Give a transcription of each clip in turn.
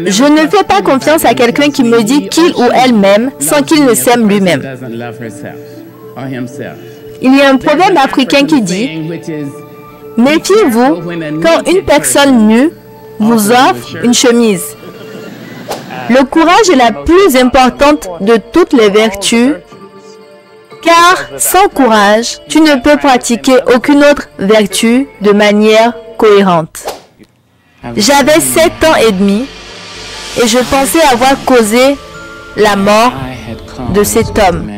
Je ne fais pas confiance à quelqu'un qui me dit qu'il ou elle m'aime sans qu'il ne s'aime lui-même. Il y a un proverbe africain qui dit « Méfiez-vous quand une personne nue vous offre une chemise. » Le courage est la plus importante de toutes les vertus, car sans courage, tu ne peux pratiquer aucune autre vertu de manière cohérente. J'avais 7 ans et demi et je pensais avoir causé la mort de cet homme.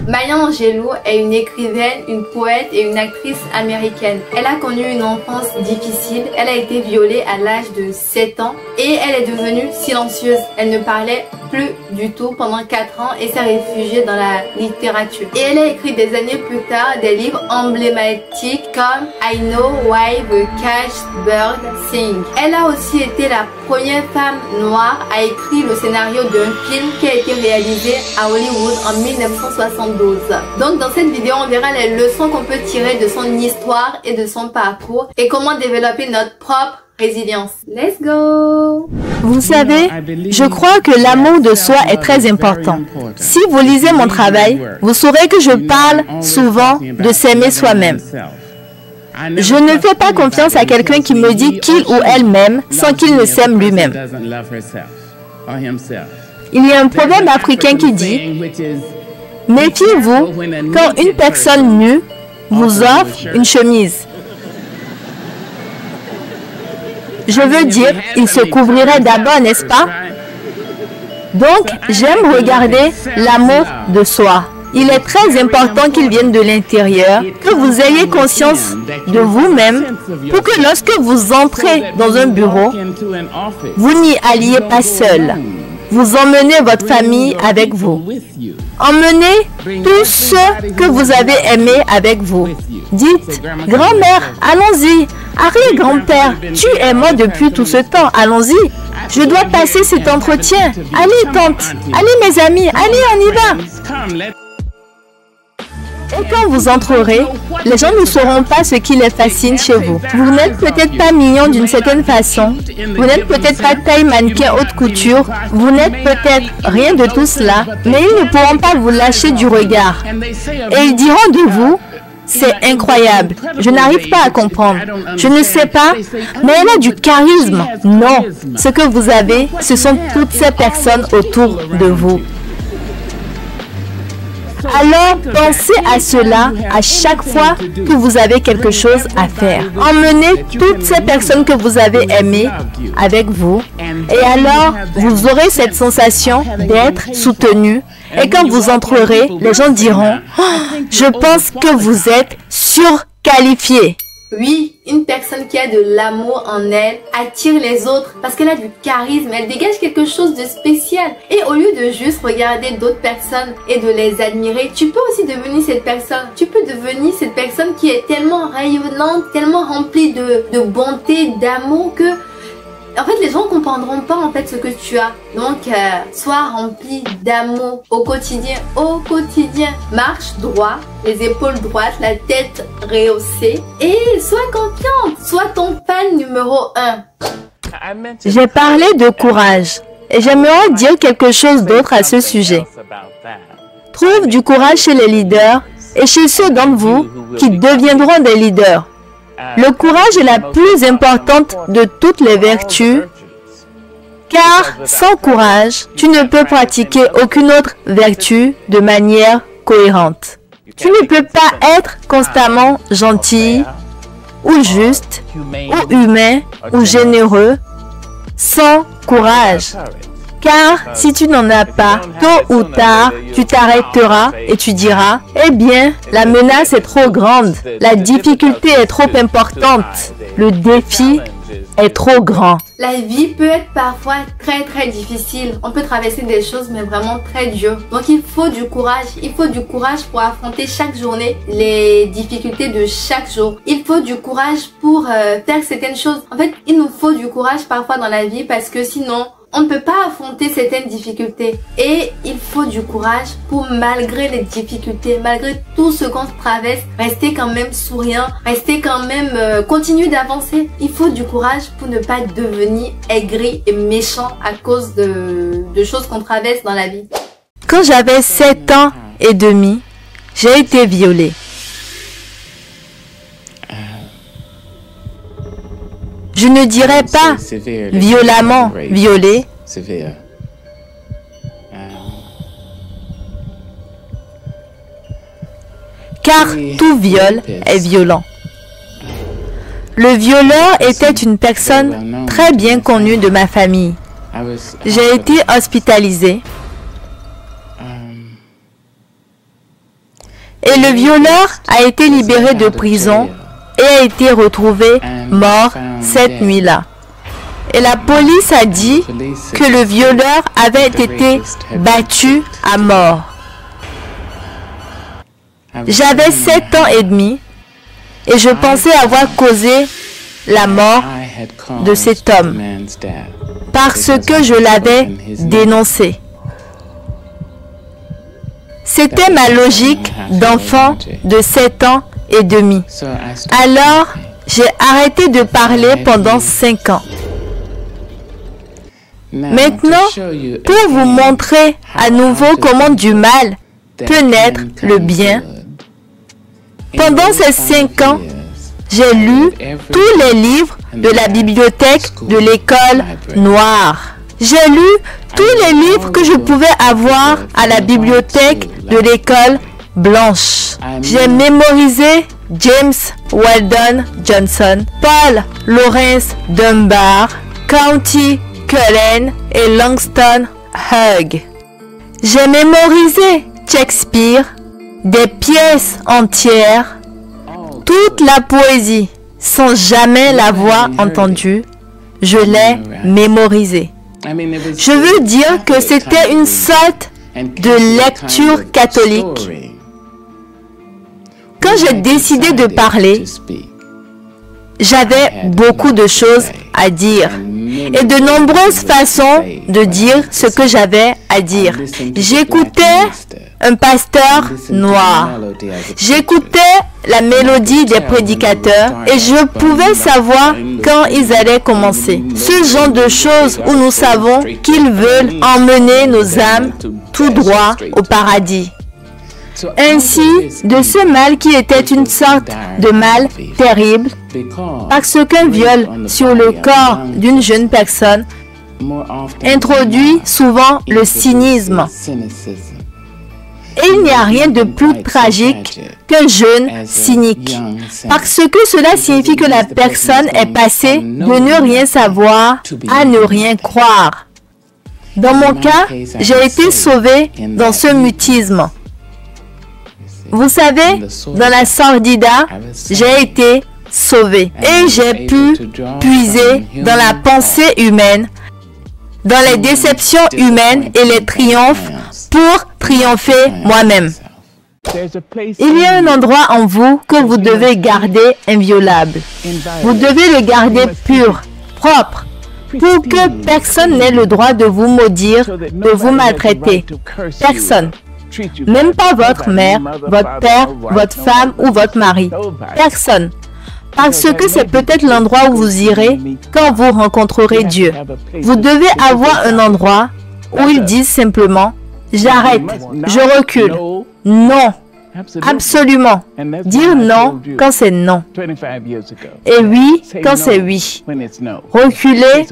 Maya Angelou est une écrivaine, une poète et une actrice américaine. Elle a connu une enfance difficile, elle a été violée à l'âge de 7 ans et elle est devenue silencieuse. Elle ne parlait plus du tout pendant 4 ans et s'est réfugiée dans la littérature. Et elle a écrit des années plus tard des livres emblématiques comme I Know Why the Caged Bird Sing. Elle a aussi été la première femme noire à écrire le scénario d'un film qui a été réalisé à Hollywood en 1972. Donc dans cette vidéo, on verra les leçons qu'on peut tirer de son histoire et de son parcours et comment développer notre propre résilience. Let's go! Vous savez, je crois que l'amour de soi est très important. Si vous lisez mon travail, vous saurez que je parle souvent de s'aimer soi-même. Je ne fais pas confiance à quelqu'un qui me dit qu'il ou elle m'aime sans qu'il ne s'aime lui-même. Il y a un proverbe africain qui dit « Méfiez-vous quand une personne nue vous offre une chemise. » Je veux dire, il se couvrirait d'abord, n'est-ce pas? Donc, j'aime regarder l'amour de soi. Il est très important qu'il vienne de l'intérieur, que vous ayez conscience de vous-même pour que lorsque vous entrez dans un bureau, vous n'y alliez pas seul. Vous emmenez votre famille avec vous. Emmenez tous ceux que vous avez aimés avec vous. Dites, grand-mère, allons-y. Arrière-grand-père, tu es mort depuis tout ce temps. Allons-y. Je dois passer cet entretien. Allez, tante. Allez, mes amis. Allez, on y va. Et quand vous entrerez, les gens ne sauront pas ce qui les fascine chez vous. Vous n'êtes peut-être pas mignon d'une certaine façon. Vous n'êtes peut-être pas taille mannequin haute couture. Vous n'êtes peut-être rien de tout cela. Mais ils ne pourront pas vous lâcher du regard. Et ils diront de vous, c'est incroyable. Je n'arrive pas à comprendre. Je ne sais pas, mais elle a du charisme. Non, ce que vous avez, ce sont toutes ces personnes autour de vous. Alors, pensez à cela à chaque fois que vous avez quelque chose à faire. Emmenez toutes ces personnes que vous avez aimées avec vous. Et alors, vous aurez cette sensation d'être soutenu. Et quand vous entrerez, les gens diront oh, « Je pense que vous êtes surqualifié ». Oui, une personne qui a de l'amour en elle attire les autres parce qu'elle a du charisme, elle dégage quelque chose de spécial. Et au lieu de juste regarder d'autres personnes et de les admirer, tu peux aussi devenir cette personne. Tu peux devenir cette personne qui est tellement rayonnante, tellement remplie de bonté, d'amour que... En fait, les gens ne comprendront pas en fait ce que tu as. Donc, sois rempli d'amour au quotidien. Au quotidien, marche droit, les épaules droites, la tête rehaussée. Et sois confiante. Sois ton fan numéro 1. J'ai parlé de courage. Et j'aimerais dire quelque chose d'autre à ce sujet. Trouve du courage chez les leaders et chez ceux d'entre vous qui deviendront des leaders. Le courage est la plus importante de toutes les vertus, car sans courage, tu ne peux pratiquer aucune autre vertu de manière cohérente. Tu ne peux pas être constamment gentil, ou juste, ou humain, ou généreux, sans courage. Car si tu n'en as pas, tôt ou tard, tu t'arrêteras et tu diras, eh bien, la menace est trop grande, la difficulté est trop importante, le défi est trop grand. La vie peut être parfois très difficile. On peut traverser des choses mais vraiment très dures. Donc il faut du courage. Il faut du courage pour affronter chaque journée les difficultés de chaque jour. Il faut du courage pour faire certaines choses. En fait, il nous faut du courage parfois dans la vie parce que sinon, On ne peut pas affronter certaines difficultés et il faut du courage pour, malgré les difficultés, malgré tout ce qu'on traverse, rester quand même souriant, rester quand même, continuer d'avancer. Il faut du courage pour ne pas devenir aigri et méchant à cause de choses qu'on traverse dans la vie. Quand j'avais 7 ans et demi, j'ai été violée. Je ne dirais pas violemment violée, car tout viol est violent. Le violeur était une personne très bien connue de ma famille. J'ai été hospitalisée. Et le violeur a été libéré de prison et a été retrouvé mort cette nuit-là. Et la police a dit que le violeur avait été battu à mort. J'avais 7 ans et demi et je pensais avoir causé la mort de cet homme parce que je l'avais dénoncé. C'était ma logique d'enfant de 7 ans et demi. Alors, j'ai arrêté de parler pendant 5 ans. Maintenant, pour vous montrer à nouveau comment du mal peut naître le bien, pendant ces 5 ans, j'ai lu tous les livres de la bibliothèque de l'école noire. J'ai lu tous les livres que je pouvais avoir à la bibliothèque de l'école blanche. J'ai mémorisé James Weldon Johnson, Paul Laurence Dunbar, Countee Cullen et Langston Hughes. J'ai mémorisé Shakespeare, des pièces entières, toute la poésie, sans jamais l'avoir entendue. Je l'ai mémorisée. Je veux dire que c'était une sorte de lecture catholique. Quand j'ai décidé de parler, j'avais beaucoup de choses à dire et de nombreuses façons de dire ce que j'avais à dire. J'écoutais un pasteur noir. J'écoutais la mélodie des prédicateurs et je pouvais savoir quand ils allaient commencer. Ce genre de choses où nous savons qu'ils veulent emmener nos âmes tout droit au paradis. Ainsi, de ce mal qui était une sorte de mal terrible, parce qu'un viol sur le corps d'une jeune personne introduit souvent le cynisme. Et il n'y a rien de plus tragique qu'un jeune cynique, parce que cela signifie que la personne est passée de ne rien savoir à ne rien croire. Dans mon cas, j'ai été sauvée dans ce mutisme. Vous savez, dans la sordida, j'ai été sauvée et j'ai pu puiser dans la pensée humaine, dans les déceptions humaines et les triomphes pour triompher moi-même. Il y a un endroit en vous que vous devez garder inviolable. Vous devez le garder pur, propre, pour que personne n'ait le droit de vous maudire, de vous maltraiter. Personne. Même pas votre mère, votre père, votre femme ou votre mari. Personne. Parce que c'est peut-être l'endroit où vous irez quand vous rencontrerez Dieu. Vous devez avoir un endroit où ils disent simplement « J'arrête, je recule ». Non. Absolument. Dire non quand c'est non. Et oui quand c'est oui. Reculer.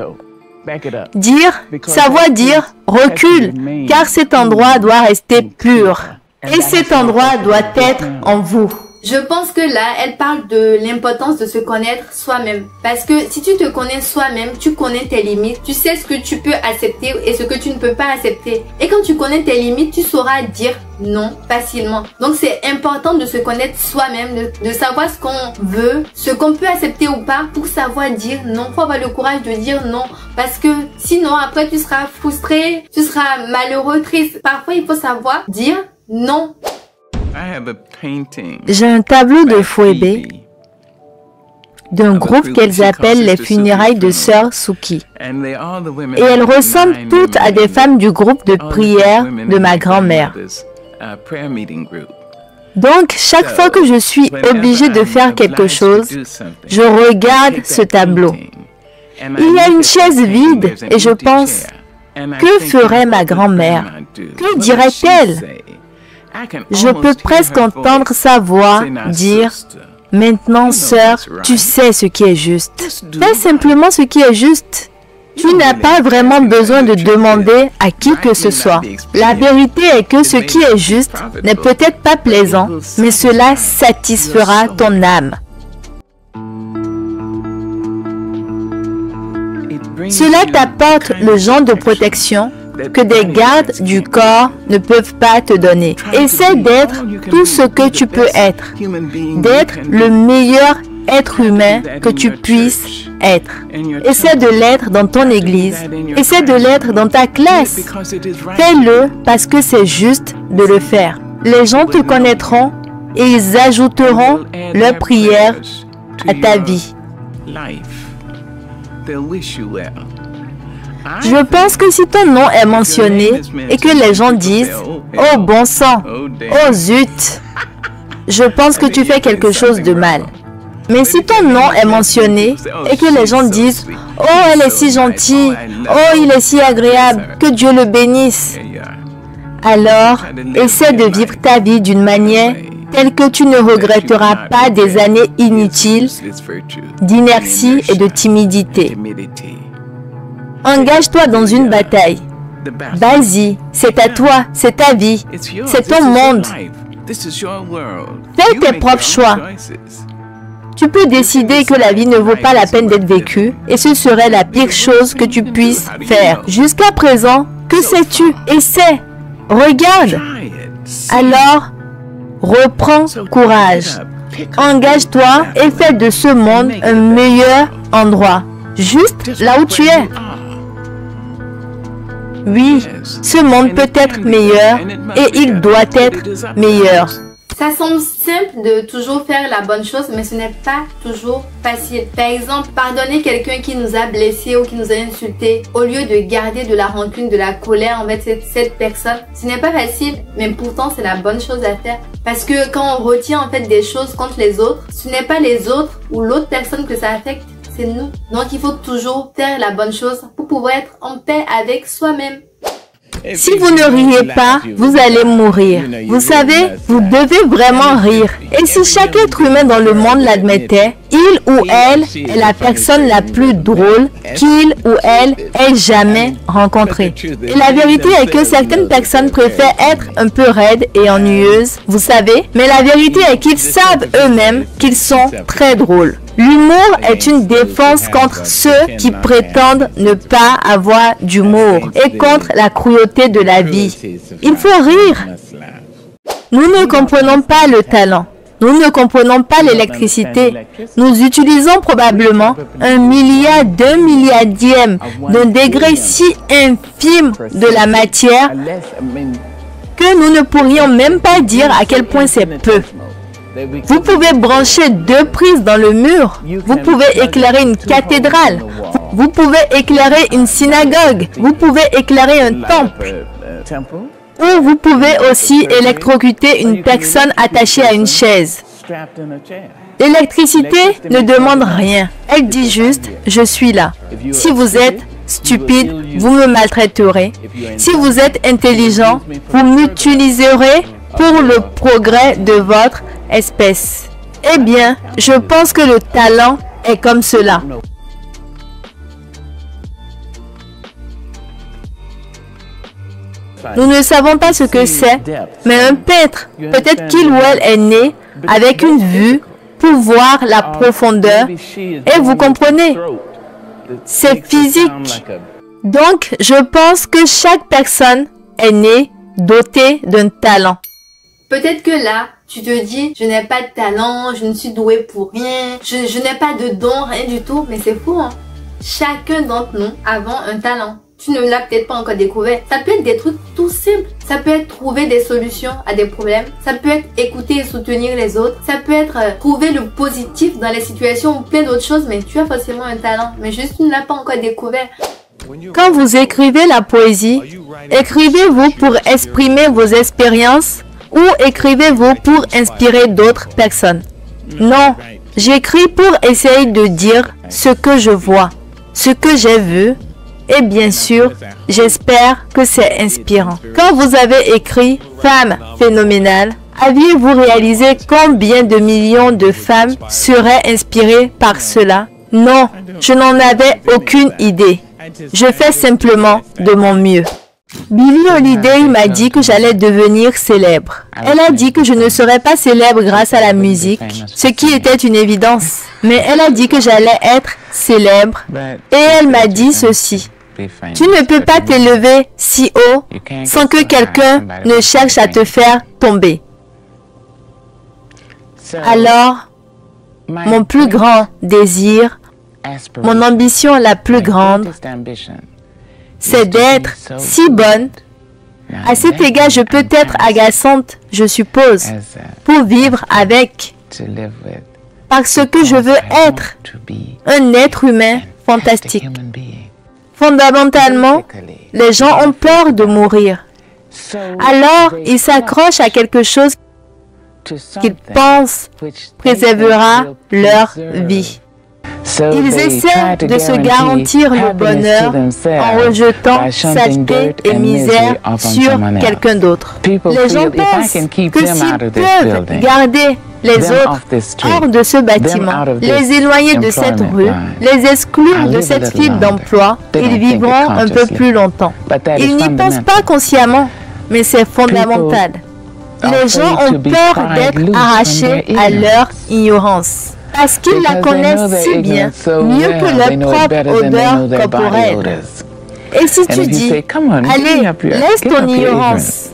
Savoir dire recule, car cet endroit doit rester pur. Et cet endroit doit être en vous. Je pense que là, elle parle de l'importance de se connaître soi-même. Parce que si tu te connais soi-même, tu connais tes limites, tu sais ce que tu peux accepter et ce que tu ne peux pas accepter. Et quand tu connais tes limites, tu sauras dire non facilement. Donc c'est important de se connaître soi-même, de savoir ce qu'on veut, ce qu'on peut accepter ou pas pour savoir dire non. Il faut avoir le courage de dire non. Parce que sinon, après, tu seras frustré, tu seras malheureux, triste. Parfois, il faut savoir dire non. J'ai un tableau de Fouébé d'un groupe qu'elles appellent les funérailles de Sœur Suki. Et elles ressemblent toutes à des femmes du groupe de prière de ma grand-mère. Donc, chaque fois que je suis obligée de faire quelque chose, je regarde ce tableau. Il y a une chaise vide et je pense, que ferait ma grand-mère? Que dirait-elle? Je peux presque entendre sa voix dire, « Maintenant, sœur, tu sais ce qui est juste. Fais simplement ce qui est juste. » Tu n'as pas vraiment besoin de demander à qui que ce soit. La vérité est que ce qui est juste n'est peut-être pas plaisant, mais cela satisfera ton âme. Cela t'apporte le genre de protection que des gardes du corps ne peuvent pas te donner. Essaie d'être tout ce que tu peux être, d'être le meilleur être humain que tu puisses être. Essaie de l'être dans ton église, essaie de l'être dans ta classe. Fais-le parce que c'est juste de le faire. Les gens te connaîtront et ils ajouteront leur prière à ta vie. Je pense que si ton nom est mentionné et que les gens disent « Oh bon sang, oh zut », je pense que tu fais quelque chose de mal. Mais si ton nom est mentionné et que les gens disent « Oh, elle est si gentille, oh, il est si agréable, que Dieu le bénisse », alors essaie de vivre ta vie d'une manière telle que tu ne regretteras pas des années inutiles d'inertie et de timidité. Engage-toi dans une bataille. Vas-y, c'est à toi, c'est ta vie, c'est ton monde. Fais tes propres choix. Tu peux décider que la vie ne vaut pas la peine d'être vécue et ce serait la pire chose que tu puisses faire. Jusqu'à présent, que sais-tu? Essaie, regarde. Alors, reprends courage. Engage-toi et fais de ce monde un meilleur endroit, juste là où tu es. Oui, ce monde peut être meilleur et il doit être meilleur. Ça semble simple de toujours faire la bonne chose, mais ce n'est pas toujours facile. Par exemple, pardonner quelqu'un qui nous a blessés ou qui nous a insultés, au lieu de garder de la rancune, de la colère envers cette personne, ce n'est pas facile, mais pourtant c'est la bonne chose à faire. Parce que quand on retient en fait des choses contre les autres, ce n'est pas les autres ou l'autre personne que ça affecte, c'est nous. Donc il faut toujours faire la bonne chose pour pouvoir être en paix avec soi-même. Si vous ne riez pas, vous allez mourir. Vous savez, vous devez vraiment rire. Et si chaque être humain dans le monde l'admettait, il ou elle est la personne la plus drôle qu'il ou elle ait jamais rencontrée. Et la vérité est que certaines personnes préfèrent être un peu raides et ennuyeuses, vous savez, mais la vérité est qu'ils savent eux-mêmes qu'ils sont très drôles. L'humour est une défense contre ceux qui prétendent ne pas avoir d'humour et contre la cruauté de la vie. Il faut rire. Nous ne comprenons pas le talent. Nous ne comprenons pas l'électricité. Nous utilisons probablement un milliardième d'un degré si infime de la matière que nous ne pourrions même pas dire à quel point c'est peu. Vous pouvez brancher 2 prises dans le mur. Vous pouvez éclairer une cathédrale. Vous pouvez éclairer une synagogue. Vous pouvez éclairer un temple. Ou vous pouvez aussi électrocuter une personne attachée à une chaise. L'électricité ne demande rien. Elle dit juste « je suis là ». Si vous êtes stupide, vous me maltraiterez. Si vous êtes intelligent, vous m'utiliserez pour le progrès de votre espèce. Eh bien, je pense que le talent est comme cela. Nous ne savons pas ce que c'est, mais un peintre, peut-être qu'il ou elle est né avec une vue pour voir la profondeur. Et vous comprenez, c'est physique. Donc, je pense que chaque personne est née dotée d'un talent. Peut-être que là, tu te dis, je n'ai pas de talent, je ne suis doué pour rien, je n'ai pas de don, rien du tout. Mais c'est fou, hein. Chacun d'entre nous avons un talent. tu ne l'as peut-être pas encore découvert. Ça peut être des trucs tout simples. Ça peut être trouver des solutions à des problèmes. Ça peut être écouter et soutenir les autres. Ça peut être trouver le positif dans les situations ou plein d'autres choses. Mais tu as forcément un talent. Mais juste tu ne l'as pas encore découvert. Quand vous écrivez la poésie, écrivez-vous pour exprimer vos expériences ou écrivez-vous pour inspirer d'autres personnes? Non, j'écris pour essayer de dire ce que je vois, ce que j'ai vu. Et bien sûr, j'espère que c'est inspirant. Quand vous avez écrit « Femme phénoménale », aviez-vous réalisé combien de millions de femmes seraient inspirées par cela? Non, je n'en avais aucune idée. Je fais simplement de mon mieux. Billie Holiday m'a dit que j'allais devenir célèbre. Elle a dit que je ne serais pas célèbre grâce à la musique, ce qui était une évidence. Mais elle a dit que j'allais être célèbre et elle m'a dit ceci. Tu ne peux pas t'élever si haut sans que quelqu'un ne cherche à te faire tomber. Alors, mon plus grand désir, mon ambition la plus grande, c'est d'être si bonne. À cet égard, je peux être agaçante, je suppose, pour vivre avec. Parce que je veux être un être humain fantastique. Fondamentalement, les gens ont peur de mourir. Alors, ils s'accrochent à quelque chose qu'ils pensent préservera leur vie. Ils essaient de se garantir le bonheur en rejetant saleté et misère sur quelqu'un d'autre. Les gens pensent que s'ils peuvent garder les autres hors de ce bâtiment, les éloigner de cette rue, les exclure de cette fibre d'emploi, ils vivront un peu plus longtemps. Ils n'y pensent pas consciemment, mais c'est fondamental. Les gens ont peur d'être arrachés à leur ignorance. Parce qu'ils la connaissent si bien, mieux que leur propre odeur corporelle. Et si tu dis, allez, laisse ton ignorance,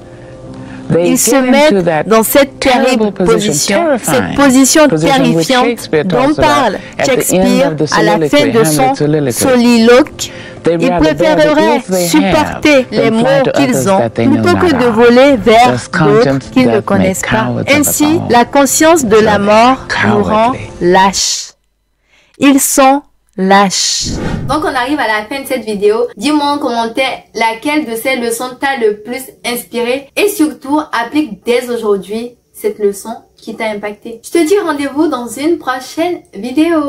ils se mettent dans cette terrible position, cette position terrifiante dont parle Shakespeare à la fin de son soliloque. Ils préféreraient supporter les maux qu'ils ont plutôt que de voler vers d'autres qu'ils ne connaissent pas. Ainsi, la conscience de la mort nous rend lâches. Ils sont lâches. Donc on arrive à la fin de cette vidéo. Dis-moi en commentaire laquelle de ces leçons t'a le plus inspiré et surtout applique dès aujourd'hui cette leçon qui t'a impacté. Je te dis rendez-vous dans une prochaine vidéo.